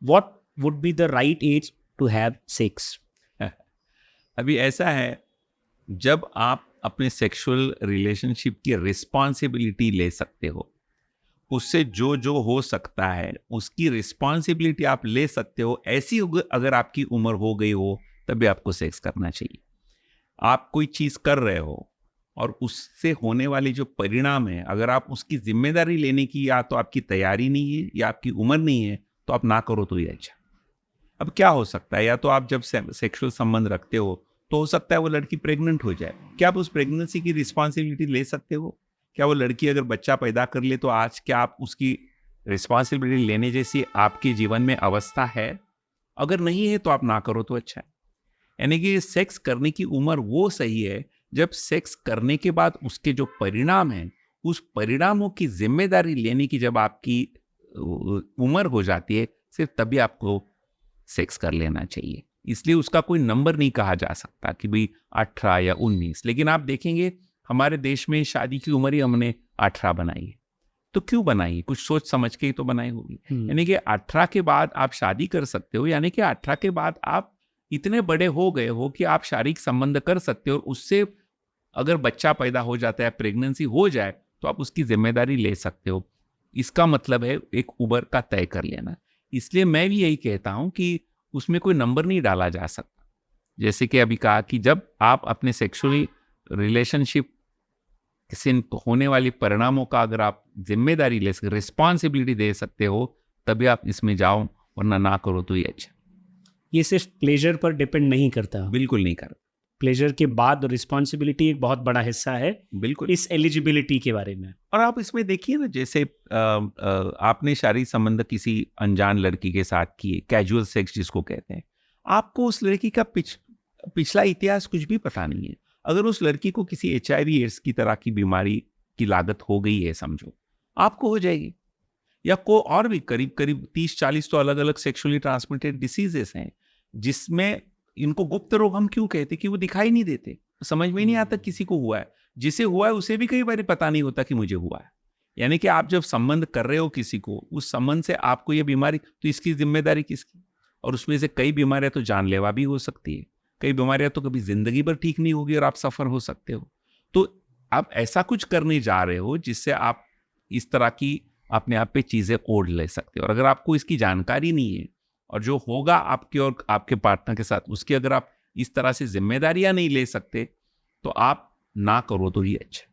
what would be the right age to have sex? अभी ऐसा है, जब आप अपने सेक्सुअल रिलेशनशिप की रिस्पॉन्सिबिलिटी ले सकते हो, उससे जो जो हो सकता है उसकी रिस्पॉन्सिबिलिटी आप ले सकते हो, ऐसी अगर आपकी उम्र हो गई हो तभी आपको सेक्स करना चाहिए। आप कोई चीज कर रहे हो और उससे होने वाली जो परिणाम है, अगर आप उसकी जिम्मेदारी लेने की या तो आपकी तैयारी नहीं है या आपकी उम्र नहीं है, तो आप ना करो तो ही अच्छा। अब क्या हो सकता है, या तो आप जब सेक्सुअल संबंध रखते हो तो हो सकता है वो लड़की प्रेग्नेंट हो जाए, क्या आप उस प्रेगनेंसी की रिस्पॉन्सिबिलिटी ले सकते हो? क्या वो लड़की अगर बच्चा पैदा कर ले तो आज क्या आप उसकी रिस्पॉन्सिबिलिटी लेने जैसी आपके जीवन में अवस्था है? अगर नहीं है तो आप ना करो तो अच्छा है। यानी कि सेक्स करने की उम्र वो सही है जब सेक्स करने के बाद उसके जो परिणाम हैं, उस परिणामों की जिम्मेदारी लेने की जब आपकी उम्र हो जाती है, सिर्फ तभी आपको सेक्स कर लेना चाहिए। इसलिए उसका कोई नंबर नहीं कहा जा सकता कि भाई 18 या 19। लेकिन आप देखेंगे हमारे देश में शादी की उम्र ही हमने 18 बनाई है। तो क्यों बनाई है? कुछ सोच समझ के ही तो बनाई होगी। यानी कि 18 के बाद आप शादी कर सकते हो, यानी कि 18 के बाद आप इतने बड़े हो गए हो कि आप शारीरिक संबंध कर सकते हो, और उससे अगर बच्चा पैदा हो जाता है, प्रेगनेंसी हो जाए, तो आप उसकी जिम्मेदारी ले सकते हो। इसका मतलब है एक उम्र का तय कर लेना। इसलिए मैं भी यही कहता हूं कि उसमें कोई नंबर नहीं डाला जा सकता। जैसे कि अभी कहा कि जब आप अपने सेक्सुअल रिलेशनशिप से होने वाली परिणामों का अगर आप जिम्मेदारी ले सकते, रिस्पॉन्सिबिलिटी दे सकते हो, तभी आप इसमें जाओ, वरना ना करो तो ही अच्छा। ये सिर्फ प्लेजर पर डिपेंड नहीं करता। बिल्कुल नहीं कर। प्लेजर के बाद रिस्पॉन्सिबिलिटी एक बहुत बड़ा हिस्सा है बिल्कुल। इस एलिजिबिलिटी के बारे में। और आप इसमें देखिए ना, जैसे आपने शारीरिक संबंध किसी अनजान लड़की के साथ किए, कैजुअल सेक्स जिसको कहते हैं, आपको उस लड़की का पिछला इतिहास कुछ भी पता नहीं है। अगर उस लड़की को किसी HIV एड्स की तरह की बीमारी की लागत हो गई है, समझो, आपको हो जाएगी। या को और भी करीब करीब 30-40 तो अलग अलग सेक्सुअली ट्रांसमिटेड डिसीजेस हैं, जिसमें इनको गुप्त रोग हम क्यों कहते, कि वो दिखाई नहीं देते, समझ में ही नहीं आता किसी को हुआ है। जिसे हुआ है उसे भी कई बार पता नहीं होता कि मुझे हुआ है। यानी कि आप जब संबंध कर रहे हो किसी को, उस संबंध से आपको ये बीमारी, तो इसकी जिम्मेदारी किसकी? और उसमें से कई बीमारियां तो जानलेवा भी हो सकती है, कई बीमारियां तो कभी जिंदगी भर ठीक नहीं होगी और आप सफर हो सकते हो। तो आप ऐसा कुछ करने जा रहे हो जिससे आप इस तरह की अपने आप पे चीजें ओढ़ ले सकते हो, और अगर आपको इसकी जानकारी नहीं है, और जो होगा आपके और आपके पार्टनर के साथ, उसकी अगर आप इस तरह से जिम्मेदारियां नहीं ले सकते, तो आप ना करो तो ही अच्छा।